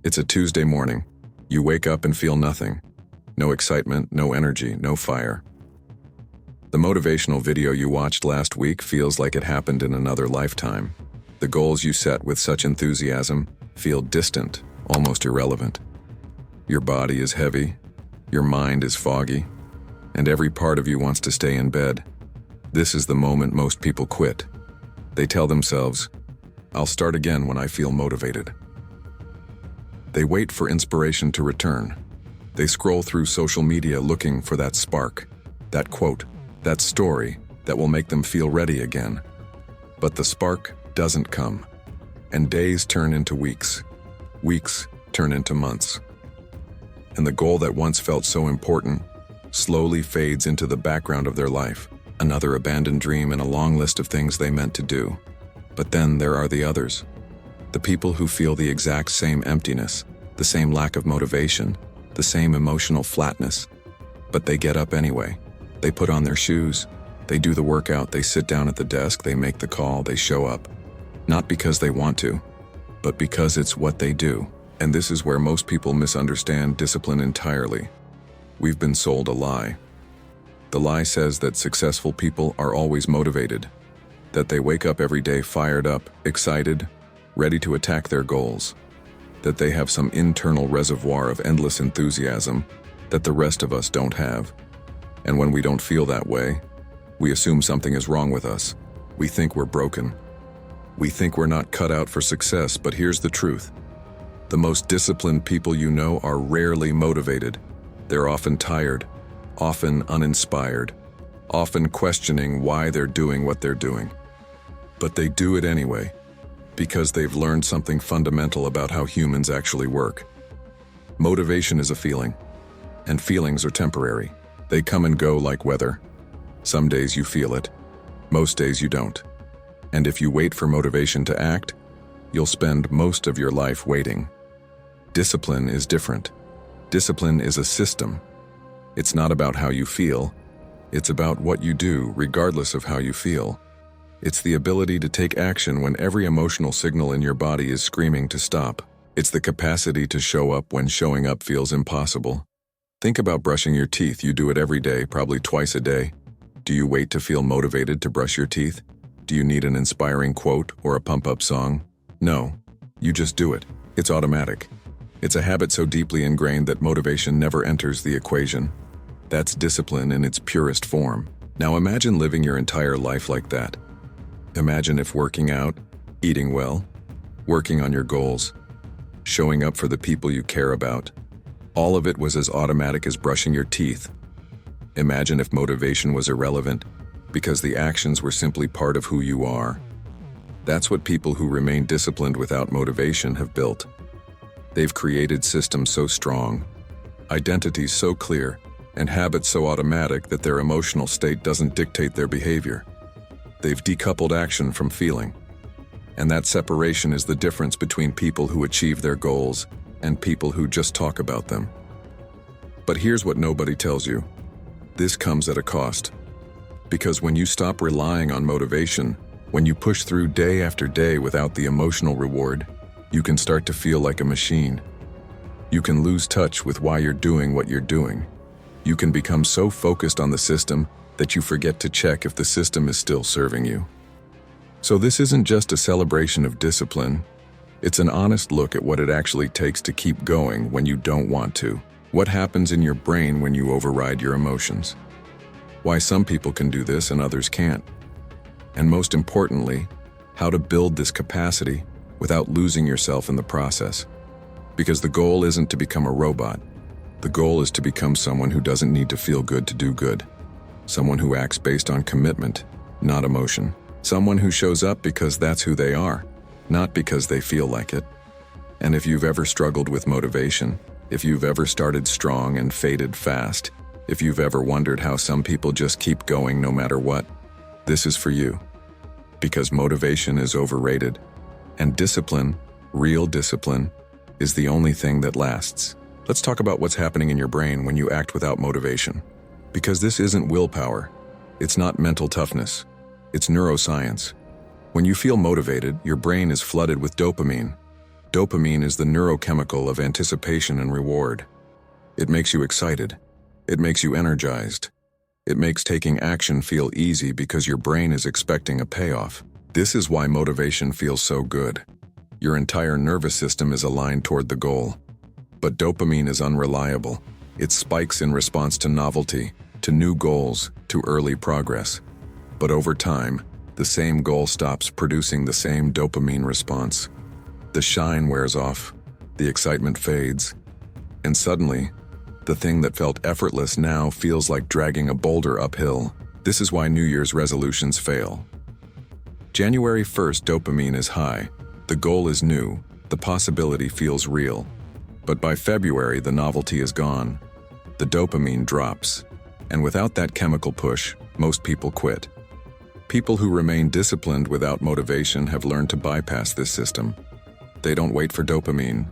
It's a Tuesday morning. You wake up and feel nothing. No excitement, no energy, no fire. The motivational video you watched last week feels like it happened in another lifetime. The goals you set with such enthusiasm feel distant, almost irrelevant. Your body is heavy, your mind is foggy, and every part of you wants to stay in bed. This is the moment most people quit. They tell themselves, "I'll start again when I feel motivated." They wait for inspiration to return. They scroll through social media looking for that spark, that quote, that story that will make them feel ready again. But the spark doesn't come, and days turn into weeks. Weeks turn into months. And the goal that once felt so important slowly fades into the background of their life, another abandoned dream in a long list of things they meant to do. But then there are the others, the people who feel the exact same emptiness, the same lack of motivation, the same emotional flatness. But they get up anyway. They put on their shoes, they do the workout, they sit down at the desk, they make the call, they show up. Not because they want to, but because it's what they do. And this is where most people misunderstand discipline entirely. We've been sold a lie. The lie says that successful people are always motivated, that they wake up every day fired up, excited, ready to attack their goals, that they have some internal reservoir of endless enthusiasm that the rest of us don't have. And when we don't feel that way, we assume something is wrong with us. We think we're broken. We think we're not cut out for success, but here's the truth. The most disciplined people you know are rarely motivated. They're often tired, often uninspired, often questioning why they're doing what they're doing. But they do it anyway, because they've learned something fundamental about how humans actually work. Motivation is a feeling, and feelings are temporary. They come and go like weather. Some days you feel it, most days you don't. And if you wait for motivation to act, you'll spend most of your life waiting. Discipline is different. Discipline is a system. It's not about how you feel. It's about what you do, regardless of how you feel. It's the ability to take action when every emotional signal in your body is screaming to stop. It's the capacity to show up when showing up feels impossible. Think about brushing your teeth. You do it every day, probably twice a day. Do you wait to feel motivated to brush your teeth? Do you need an inspiring quote or a pump-up song? No, you just do it. It's automatic. It's a habit so deeply ingrained that motivation never enters the equation. That's discipline in its purest form. Now imagine living your entire life like that. Imagine if working out, eating well, working on your goals, showing up for the people you care about, all of it was as automatic as brushing your teeth. Imagine if motivation was irrelevant, because the actions were simply part of who you are. That's what people who remain disciplined without motivation have built. They've created systems so strong, identities so clear, and habits so automatic that their emotional state doesn't dictate their behavior. They've decoupled action from feeling. And that separation is the difference between people who achieve their goals and people who just talk about them. But here's what nobody tells you. This comes at a cost. Because when you stop relying on motivation, when you push through day after day without the emotional reward, you can start to feel like a machine. You can lose touch with why you're doing what you're doing. You can become so focused on the system that you forget to check if the system is still serving you. So this isn't just a celebration of discipline. It's an honest look at what it actually takes to keep going when you don't want to. What happens in your brain when you override your emotions? Why some people can do this and others can't? And most importantly, how to build this capacity without losing yourself in the process. Because the goal isn't to become a robot. The goal is to become someone who doesn't need to feel good to do good. Someone who acts based on commitment, not emotion. Someone who shows up because that's who they are, not because they feel like it. And if you've ever struggled with motivation, if you've ever started strong and faded fast, if you've ever wondered how some people just keep going no matter what, this is for you. Because motivation is overrated, and discipline, real discipline, is the only thing that lasts. Let's talk about what's happening in your brain when you act without motivation. Because this isn't willpower. It's not mental toughness. It's neuroscience. When you feel motivated, your brain is flooded with dopamine. Dopamine is the neurochemical of anticipation and reward. It makes you excited. It makes you energized. It makes taking action feel easy because your brain is expecting a payoff. This is why motivation feels so good. Your entire nervous system is aligned toward the goal. But dopamine is unreliable. It spikes in response to novelty, to new goals, to early progress. But over time, the same goal stops producing the same dopamine response. The shine wears off, the excitement fades, and suddenly, the thing that felt effortless now feels like dragging a boulder uphill. This is why New Year's resolutions fail. January 1st, dopamine is high. The goal is new. The possibility feels real. But by February, the novelty is gone. The dopamine drops. And without that chemical push, most people quit. People who remain disciplined without motivation have learned to bypass this system. They don't wait for dopamine.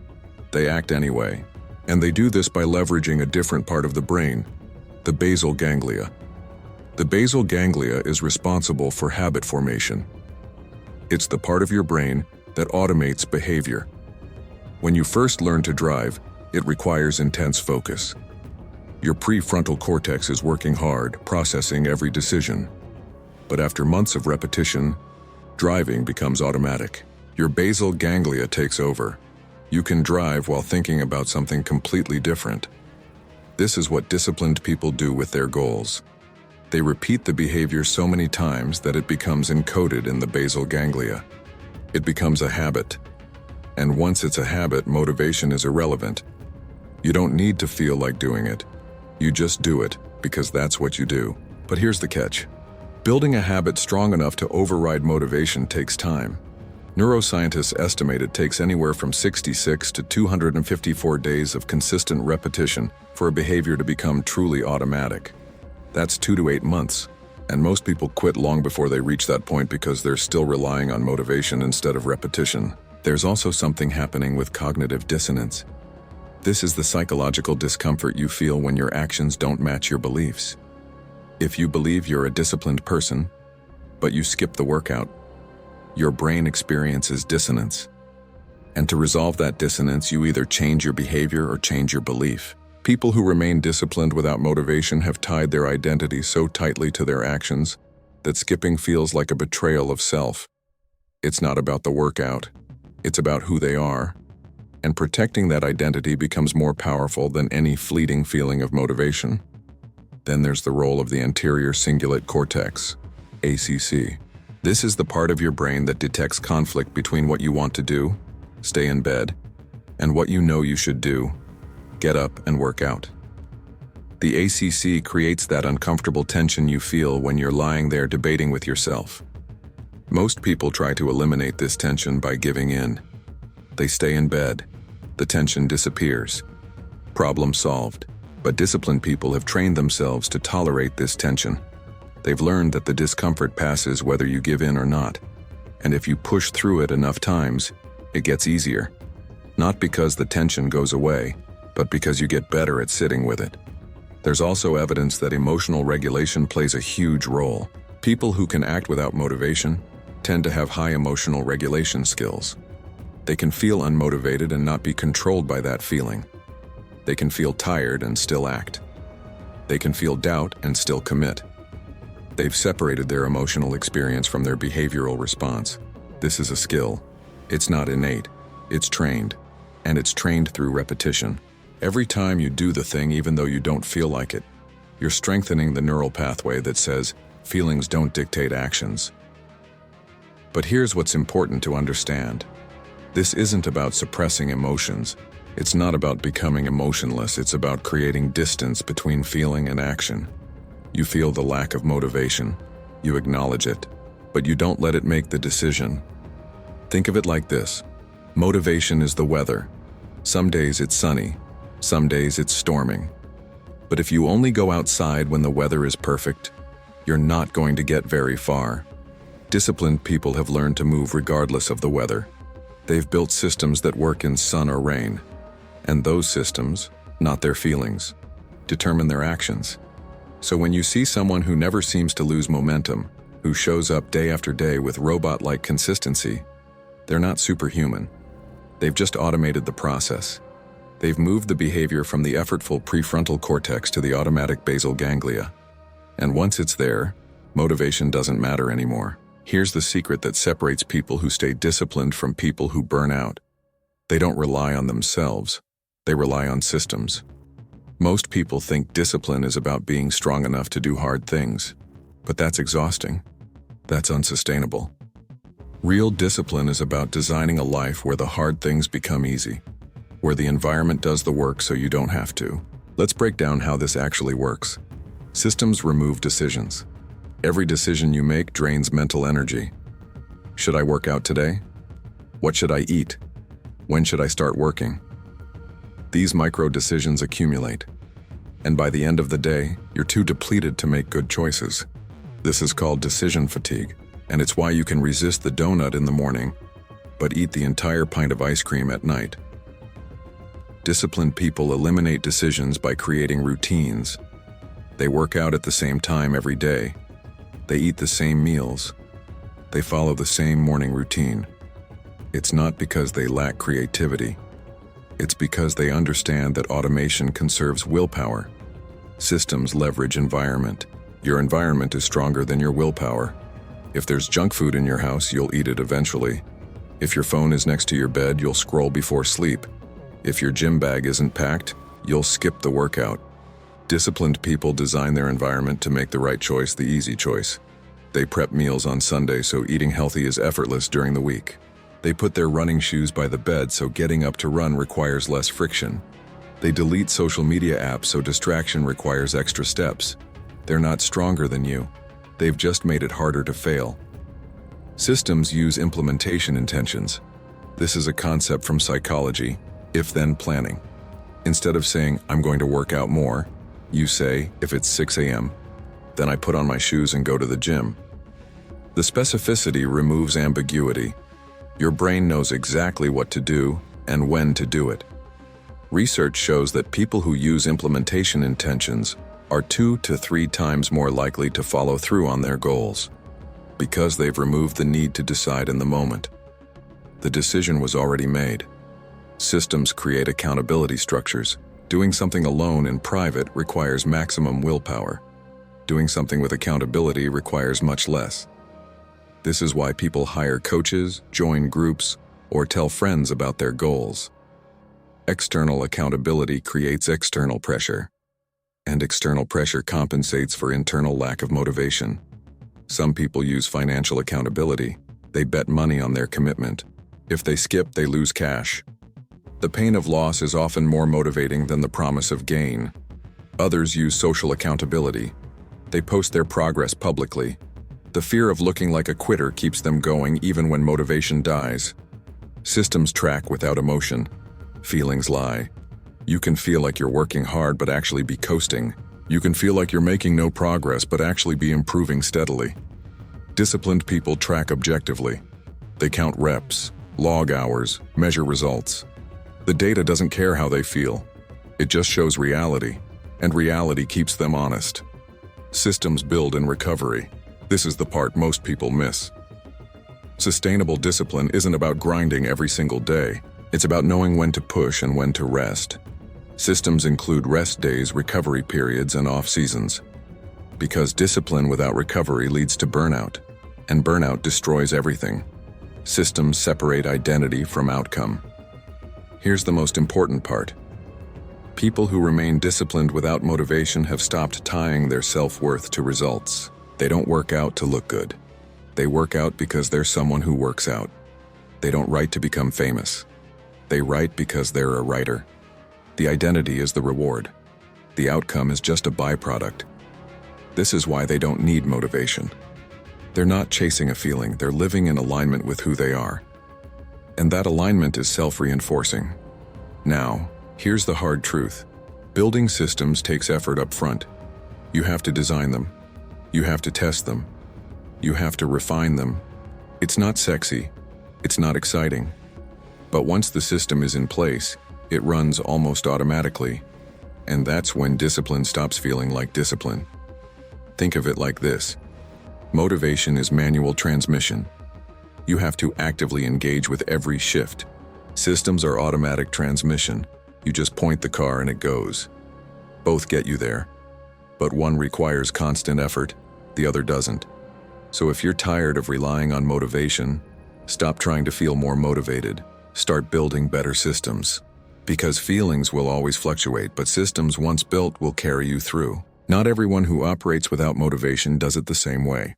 They act anyway. And they do this by leveraging a different part of the brain, the basal ganglia. The basal ganglia is responsible for habit formation. It's the part of your brain that automates behavior. When you first learn to drive, it requires intense focus. Your prefrontal cortex is working hard, processing every decision. But after months of repetition, driving becomes automatic. Your basal ganglia takes over. You can drive while thinking about something completely different. This is what disciplined people do with their goals. They repeat the behavior so many times that it becomes encoded in the basal ganglia. It becomes a habit. And once it's a habit, motivation is irrelevant. You don't need to feel like doing it. You just do it because that's what you do. But here's the catch. Building a habit strong enough to override motivation takes time. Neuroscientists estimate it takes anywhere from 66 to 254 days of consistent repetition for a behavior to become truly automatic. That's 2 to 8 months, and most people quit long before they reach that point because they're still relying on motivation instead of repetition. There's also something happening with cognitive dissonance. This is the psychological discomfort you feel when your actions don't match your beliefs. If you believe you're a disciplined person, but you skip the workout, your brain experiences dissonance. And to resolve that dissonance, you either change your behavior or change your belief. People who remain disciplined without motivation have tied their identity so tightly to their actions that skipping feels like a betrayal of self. It's not about the workout, it's about who they are. And protecting that identity becomes more powerful than any fleeting feeling of motivation. Then there's the role of the anterior cingulate cortex, ACC. This is the part of your brain that detects conflict between what you want to do, stay in bed, and what you know you should do, get up and work out. The ACC creates that uncomfortable tension you feel when you're lying there debating with yourself. Most people try to eliminate this tension by giving in. They stay in bed. The tension disappears. Problem solved. But disciplined people have trained themselves to tolerate this tension. They've learned that the discomfort passes whether you give in or not. And if you push through it enough times, it gets easier. Not because the tension goes away, but because you get better at sitting with it. There's also evidence that emotional regulation plays a huge role. People who can act without motivation tend to have high emotional regulation skills. They can feel unmotivated and not be controlled by that feeling. They can feel tired and still act. They can feel doubt and still commit. They've separated their emotional experience from their behavioral response. This is a skill. It's not innate. It's trained. And it's trained through repetition. Every time you do the thing, even though you don't feel like it, you're strengthening the neural pathway that says, feelings don't dictate actions. But here's what's important to understand. This isn't about suppressing emotions. It's not about becoming emotionless. It's about creating distance between feeling and action. You feel the lack of motivation. You acknowledge it, but you don't let it make the decision. Think of it like this. Motivation is the weather. Some days it's sunny. Some days it's storming. But if you only go outside when the weather is perfect, you're not going to get very far. Disciplined people have learned to move regardless of the weather. They've built systems that work in sun or rain. And those systems, not their feelings, determine their actions. So when you see someone who never seems to lose momentum, who shows up day after day with robot-like consistency, they're not superhuman. They've just automated the process. They've moved the behavior from the effortful prefrontal cortex to the automatic basal ganglia. And once it's there, motivation doesn't matter anymore. Here's the secret that separates people who stay disciplined from people who burn out. They don't rely on themselves. They rely on systems. Most people think discipline is about being strong enough to do hard things, but that's exhausting. That's unsustainable. Real discipline is about designing a life where the hard things become easy, where the environment does the work so you don't have to. Let's break down how this actually works. Systems remove decisions. Every decision you make drains mental energy. Should I work out today? What should I eat? When should I start working? These micro decisions accumulate, and by the end of the day, you're too depleted to make good choices. This is called decision fatigue, and it's why you can resist the donut in the morning, but eat the entire pint of ice cream at night. Disciplined people eliminate decisions by creating routines. They work out at the same time every day. They eat the same meals. They follow the same morning routine. It's not because they lack creativity. It's because they understand that automation conserves willpower. Systems leverage environment. Your environment is stronger than your willpower. If there's junk food in your house, you'll eat it eventually. If your phone is next to your bed, you'll scroll before sleep. If your gym bag isn't packed, you'll skip the workout. Disciplined people design their environment to make the right choice the easy choice. They prep meals on Sunday so eating healthy is effortless during the week. They put their running shoes by the bed so getting up to run requires less friction. They delete social media apps so distraction requires extra steps. They're not stronger than you. They've just made it harder to fail. Systems use implementation intentions. This is a concept from psychology, if-then planning. Instead of saying, I'm going to work out more, you say, if it's 6 a.m., then I put on my shoes and go to the gym. The specificity removes ambiguity. Your brain knows exactly what to do and when to do it. Research shows that people who use implementation intentions are 2 to 3 times more likely to follow through on their goals, because they've removed the need to decide in the moment. The decision was already made. Systems create accountability structures. Doing something alone in private requires maximum willpower. Doing something with accountability requires much less. This is why people hire coaches, join groups, or tell friends about their goals. External accountability creates external pressure, and external pressure compensates for internal lack of motivation. Some people use financial accountability. They bet money on their commitment. If they skip, they lose cash. The pain of loss is often more motivating than the promise of gain. Others use social accountability. They post their progress publicly. The fear of looking like a quitter keeps them going even when motivation dies. Systems track without emotion. Feelings lie. You can feel like you're working hard but actually be coasting. You can feel like you're making no progress but actually be improving steadily. Disciplined people track objectively. They count reps, log hours, measure results. The data doesn't care how they feel. It just shows reality, and reality keeps them honest. Systems build in recovery. This is the part most people miss. Sustainable discipline isn't about grinding every single day. It's about knowing when to push and when to rest. Systems include rest days, recovery periods, and off-seasons. Because discipline without recovery leads to burnout, and burnout destroys everything. Systems separate identity from outcome. Here's the most important part. People who remain disciplined without motivation have stopped tying their self-worth to results. They don't work out to look good. They work out because they're someone who works out. They don't write to become famous. They write because they're a writer. The identity is the reward. The outcome is just a byproduct. This is why they don't need motivation. They're not chasing a feeling, they're living in alignment with who they are. And that alignment is self-reinforcing. Now, here's the hard truth. Building systems takes effort up front. You have to design them. You have to test them. You have to refine them. It's not sexy. It's not exciting. But once the system is in place, it runs almost automatically. And that's when discipline stops feeling like discipline. Think of it like this. Motivation is manual transmission. You have to actively engage with every shift. Systems are automatic transmission. You just point the car and it goes. Both get you there, but one requires constant effort, the other doesn't. So if you're tired of relying on motivation, stop trying to feel more motivated. Start building better systems. Because feelings will always fluctuate, but systems once built will carry you through. Not everyone who operates without motivation does it the same way.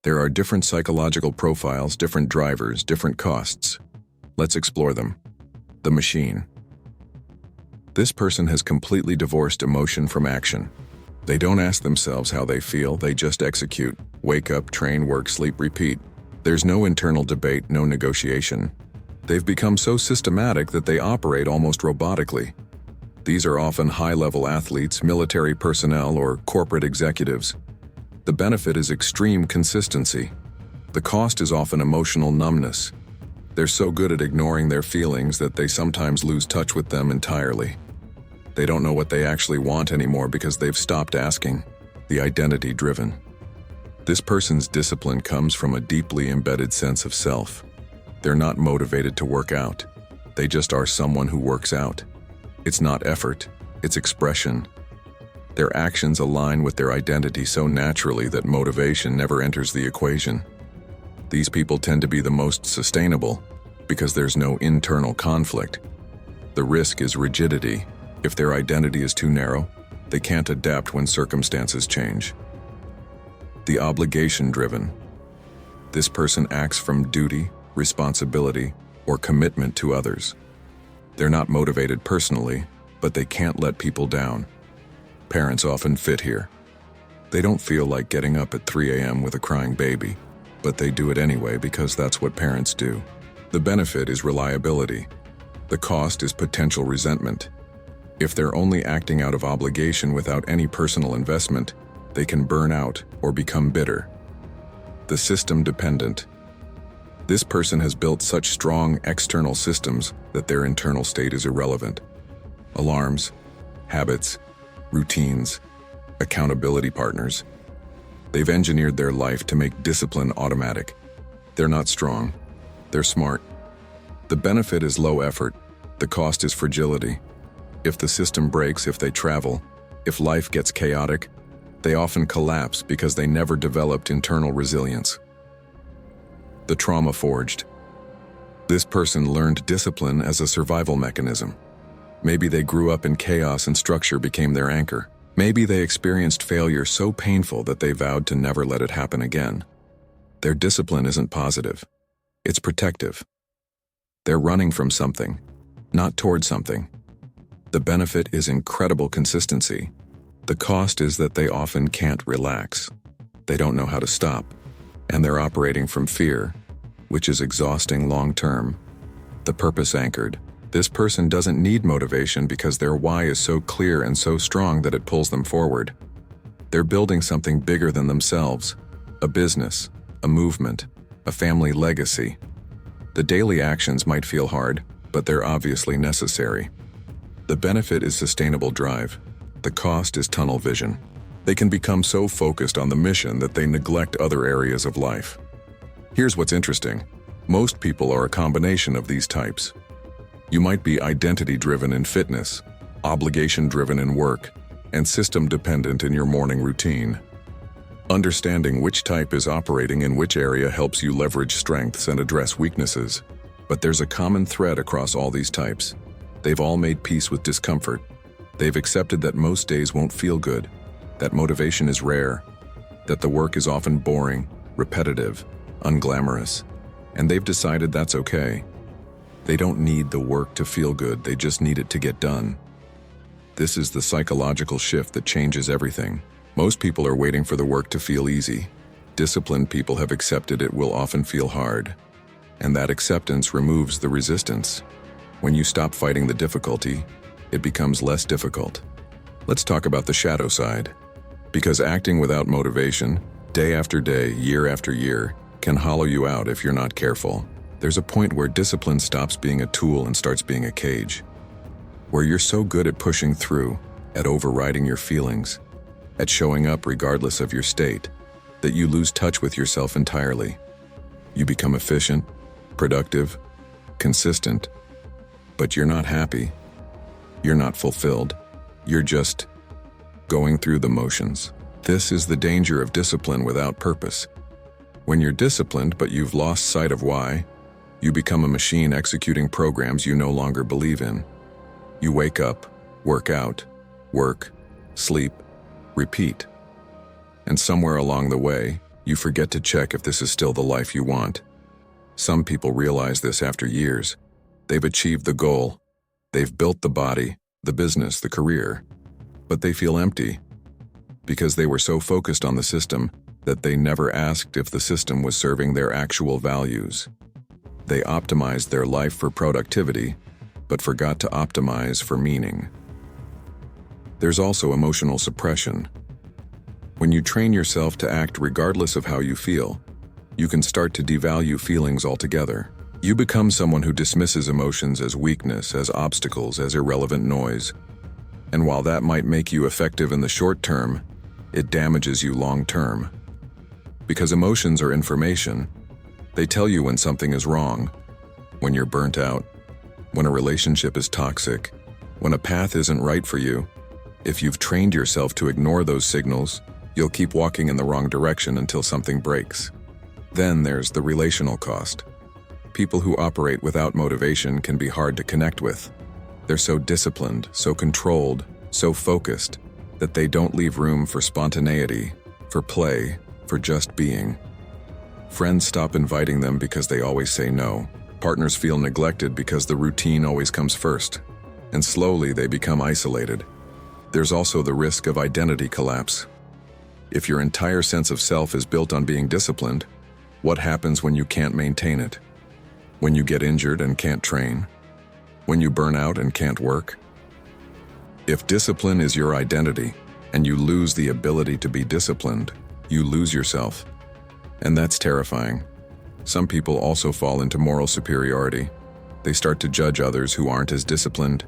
There are different psychological profiles, different drivers, different costs. Let's explore them. The machine. This person has completely divorced emotion from action. They don't ask themselves how they feel, they just execute. Wake up, train, work, sleep, repeat. There's no internal debate, no negotiation. They've become so systematic that they operate almost robotically. These are often high-level athletes, military personnel, or corporate executives. The benefit is extreme consistency. The cost is often emotional numbness. They're so good at ignoring their feelings that they sometimes lose touch with them entirely. They don't know what they actually want anymore because they've stopped asking. The identity-driven. This person's discipline comes from a deeply embedded sense of self. They're not motivated to work out. They just are someone who works out. It's not effort, it's expression. Their actions align with their identity so naturally that motivation never enters the equation. These people tend to be the most sustainable because there's no internal conflict. The risk is rigidity. If their identity is too narrow, they can't adapt when circumstances change. The obligation-driven. This person acts from duty, responsibility, or commitment to others. They're not motivated personally, but they can't let people down. Parents often fit here. They don't feel like getting up at 3 a.m. with a crying baby, but they do it anyway because that's what parents do. The benefit is reliability. The cost is potential resentment. If they're only acting out of obligation without any personal investment, they can burn out or become bitter. The system dependent. This person has built such strong external systems that their internal state is irrelevant. Alarms, habits, routines, accountability partners. They've engineered their life to make discipline automatic. They're not strong. They're smart. The benefit is low effort. The cost is fragility. If the system breaks, if they travel, if life gets chaotic, they often collapse because they never developed internal resilience. The trauma forged. This person learned discipline as a survival mechanism. Maybe they grew up in chaos and structure became their anchor. Maybe they experienced failure so painful that they vowed to never let it happen again. Their discipline isn't positive. It's protective. They're running from something, not toward something. The benefit is incredible consistency. The cost is that they often can't relax. They don't know how to stop, and they're operating from fear, which is exhausting long-term. The purpose anchored. This person doesn't need motivation because their why is so clear and so strong that it pulls them forward. They're building something bigger than themselves, a business, a movement, a family legacy. The daily actions might feel hard, but they're obviously necessary. The benefit is sustainable drive. The cost is tunnel vision. They can become so focused on the mission that they neglect other areas of life. Here's what's interesting. Most people are a combination of these types. You might be identity-driven in fitness, obligation-driven in work, and system-dependent in your morning routine. Understanding which type is operating in which area helps you leverage strengths and address weaknesses. But there's a common thread across all these types. They've all made peace with discomfort. They've accepted that most days won't feel good, that motivation is rare, that the work is often boring, repetitive, unglamorous, and they've decided that's okay. They don't need the work to feel good, they just need it to get done. This is the psychological shift that changes everything. Most people are waiting for the work to feel easy. Disciplined people have accepted it will often feel hard. And that acceptance removes the resistance. When you stop fighting the difficulty, it becomes less difficult. Let's talk about the shadow side. Because acting without motivation, day after day, year after year, can hollow you out if you're not careful. There's a point where discipline stops being a tool and starts being a cage. Where you're so good at pushing through, at overriding your feelings, at showing up regardless of your state, that you lose touch with yourself entirely. You become efficient, productive, consistent, But you're not happy. You're not fulfilled. You're just going through the motions. This is the danger of discipline without purpose. When you're disciplined but you've lost sight of why, you become a machine executing programs you no longer believe in. You wake up, work out, work, sleep, repeat. And somewhere along the way, you forget to check if this is still the life you want. Some people realize this after years. They've achieved the goal. They've built the body, the business, the career. But they feel empty because they were so focused on the system that they never asked if the system was serving their actual values. They optimized their life for productivity, but forgot to optimize for meaning. There's also emotional suppression. When you train yourself to act regardless of how you feel, you can start to devalue feelings altogether. You become someone who dismisses emotions as weakness, as obstacles, as irrelevant noise. And while that might make you effective in the short term, it damages you long term. Because emotions are information. They tell you when something is wrong, when you're burnt out, when a relationship is toxic, when a path isn't right for you. If you've trained yourself to ignore those signals, you'll keep walking in the wrong direction until something breaks. Then there's the relational cost. People who operate without motivation can be hard to connect with. They're so disciplined, so controlled, so focused, that they don't leave room for spontaneity, for play, for just being. Friends stop inviting them because they always say no. Partners feel neglected because the routine always comes first. And slowly they become isolated. There's also the risk of identity collapse. If your entire sense of self is built on being disciplined, what happens when you can't maintain it? When you get injured and can't train? When you burn out and can't work? If discipline is your identity, and you lose the ability to be disciplined, you lose yourself. And that's terrifying. Some people also fall into moral superiority. They start to judge others who aren't as disciplined.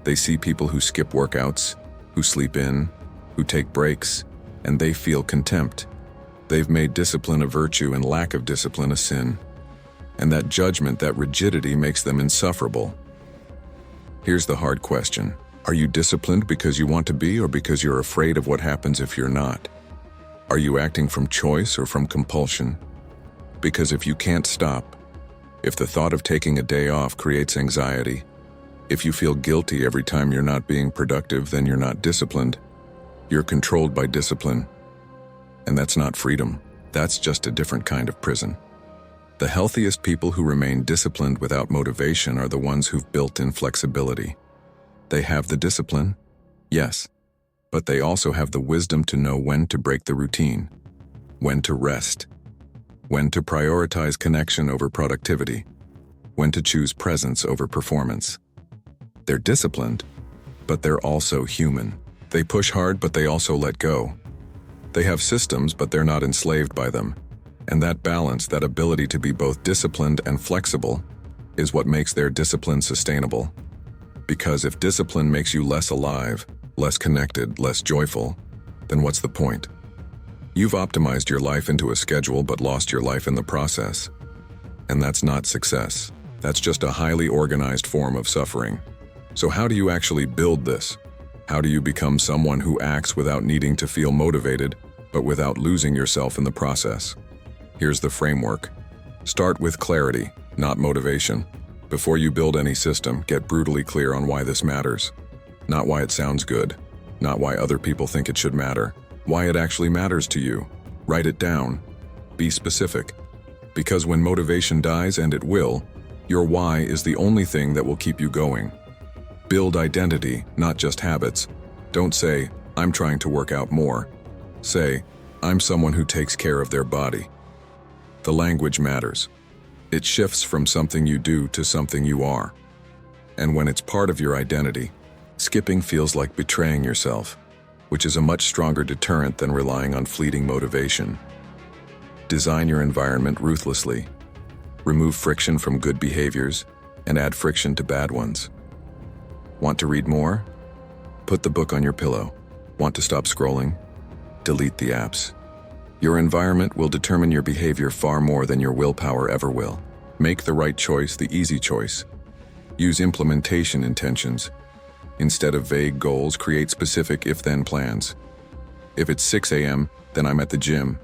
They see people who skip workouts, who sleep in, who take breaks, and they feel contempt. They've made discipline a virtue and lack of discipline a sin. And that judgment, that rigidity makes them insufferable. Here's the hard question. Are you disciplined because you want to be or because you're afraid of what happens if you're not? Are you acting from choice or from compulsion? Because if you can't stop, if the thought of taking a day off creates anxiety, if you feel guilty every time you're not being productive, then you're not disciplined. You're controlled by discipline. And that's not freedom. That's just a different kind of prison. The healthiest people who remain disciplined without motivation are the ones who've built in flexibility. They have the discipline, yes, but they also have the wisdom to know when to break the routine, when to rest, when to prioritize connection over productivity, when to choose presence over performance. They're disciplined, but they're also human. They push hard, but they also let go. They have systems, but they're not enslaved by them. And that balance, that ability to be both disciplined and flexible, is what makes their discipline sustainable. Because if discipline makes you less alive, less connected, less joyful, then what's the point? You've optimized your life into a schedule but lost your life in the process. And that's not success. That's just a highly organized form of suffering. So how do you actually build this? How do you become someone who acts without needing to feel motivated, but without losing yourself in the process? Here's the framework. Start with clarity, not motivation. Before you build any system, get brutally clear on why this matters. Not why it sounds good, not why other people think it should matter, why it actually matters to you. Write it down. Be specific. Because when motivation dies, and it will, your why is the only thing that will keep you going. Build identity, not just habits. Don't say, I'm trying to work out more. Say, I'm someone who takes care of their body. The language matters. It shifts from something you do to something you are. And when it's part of your identity, skipping feels like betraying yourself, which is a much stronger deterrent than relying on fleeting motivation. Design your environment ruthlessly. Remove friction from good behaviors and add friction to bad ones. Want to read more? Put the book on your pillow. Want to stop scrolling? Delete the apps. Your environment will determine your behavior far more than your willpower ever will. Make the right choice the easy choice. Use implementation intentions. Instead of vague goals, create specific if-then plans. If it's 6 a.m., then I'm at the gym.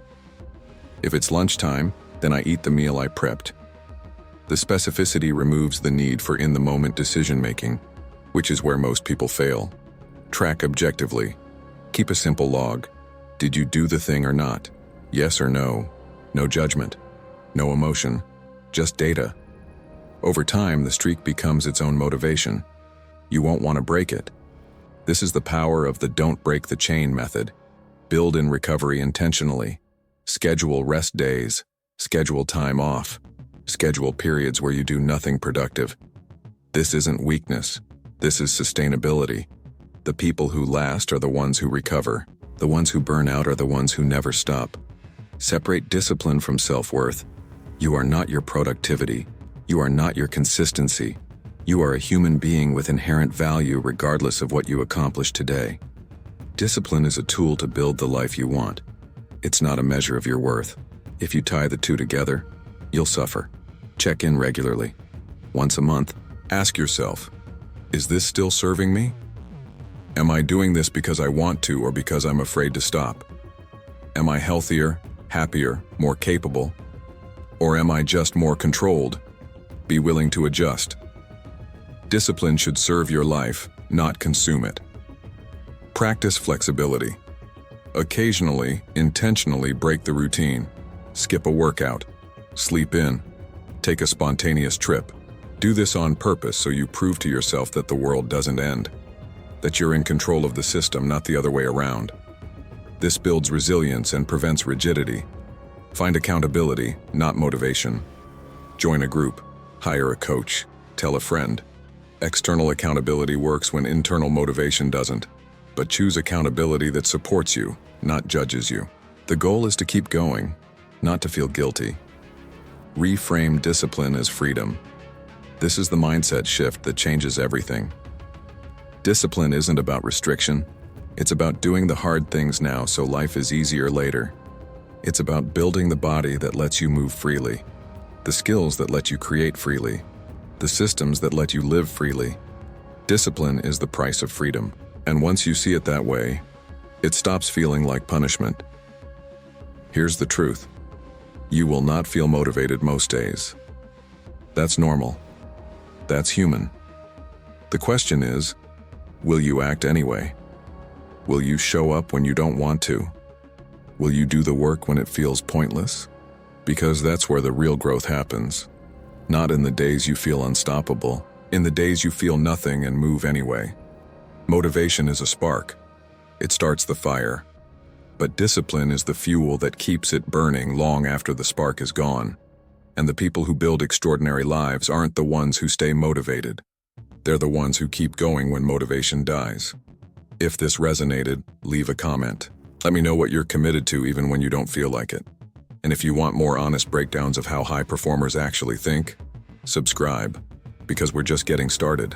If it's lunchtime, then I eat the meal I prepped. The specificity removes the need for in-the-moment decision-making, which is where most people fail. Track objectively. Keep a simple log. Did you do the thing or not? Yes or no? No judgment. No emotion. Just data. Over time, the streak becomes its own motivation. You won't want to break it. This is the power of the don't break the chain method. Build in recovery intentionally. Schedule rest days. Schedule time off. Schedule periods where you do nothing productive. This isn't weakness. This is sustainability. The people who last are the ones who recover. The ones who burn out are the ones who never stop. Separate discipline from self-worth. You are not your productivity. You are not your consistency. You are a human being with inherent value regardless of what you accomplish today. Discipline is a tool to build the life you want. It's not a measure of your worth. If you tie the two together, you'll suffer. Check in regularly. Once a month, ask yourself, is this still serving me? Am I doing this because I want to or because I'm afraid to stop? Am I healthier, happier, more capable? Or am I just more controlled? Be willing to adjust. Discipline should serve your life, not consume it. Practice flexibility. Occasionally, intentionally break the routine. Skip a workout. Sleep in. Take a spontaneous trip. Do this on purpose so you prove to yourself that the world doesn't end. That you're in control of the system, not the other way around. This builds resilience and prevents rigidity. Find accountability, not motivation. Join a group. Hire a coach. Tell a friend. External accountability works when internal motivation doesn't. But choose accountability that supports you, not judges you. The goal is to keep going, not to feel guilty. Reframe discipline as freedom. This is the mindset shift that changes everything. Discipline isn't about restriction. It's about doing the hard things now so life is easier later. It's about building the body that lets you move freely, the skills that let you create freely, the systems that let you live freely. Discipline is the price of freedom. And once you see it that way, it stops feeling like punishment. Here's the truth. You will not feel motivated most days. That's normal. That's human. The question is, will you act anyway? Will you show up when you don't want to? Will you do the work when it feels pointless? Because that's where the real growth happens. Not in the days you feel unstoppable, in the days you feel nothing and move anyway. Motivation is a spark. It starts the fire. But discipline is the fuel that keeps it burning long after the spark is gone. And the people who build extraordinary lives aren't the ones who stay motivated. They're the ones who keep going when motivation dies. If this resonated, leave a comment. Let me know what you're committed to even when you don't feel like it. And if you want more honest breakdowns of how high performers actually think, subscribe, because we're just getting started.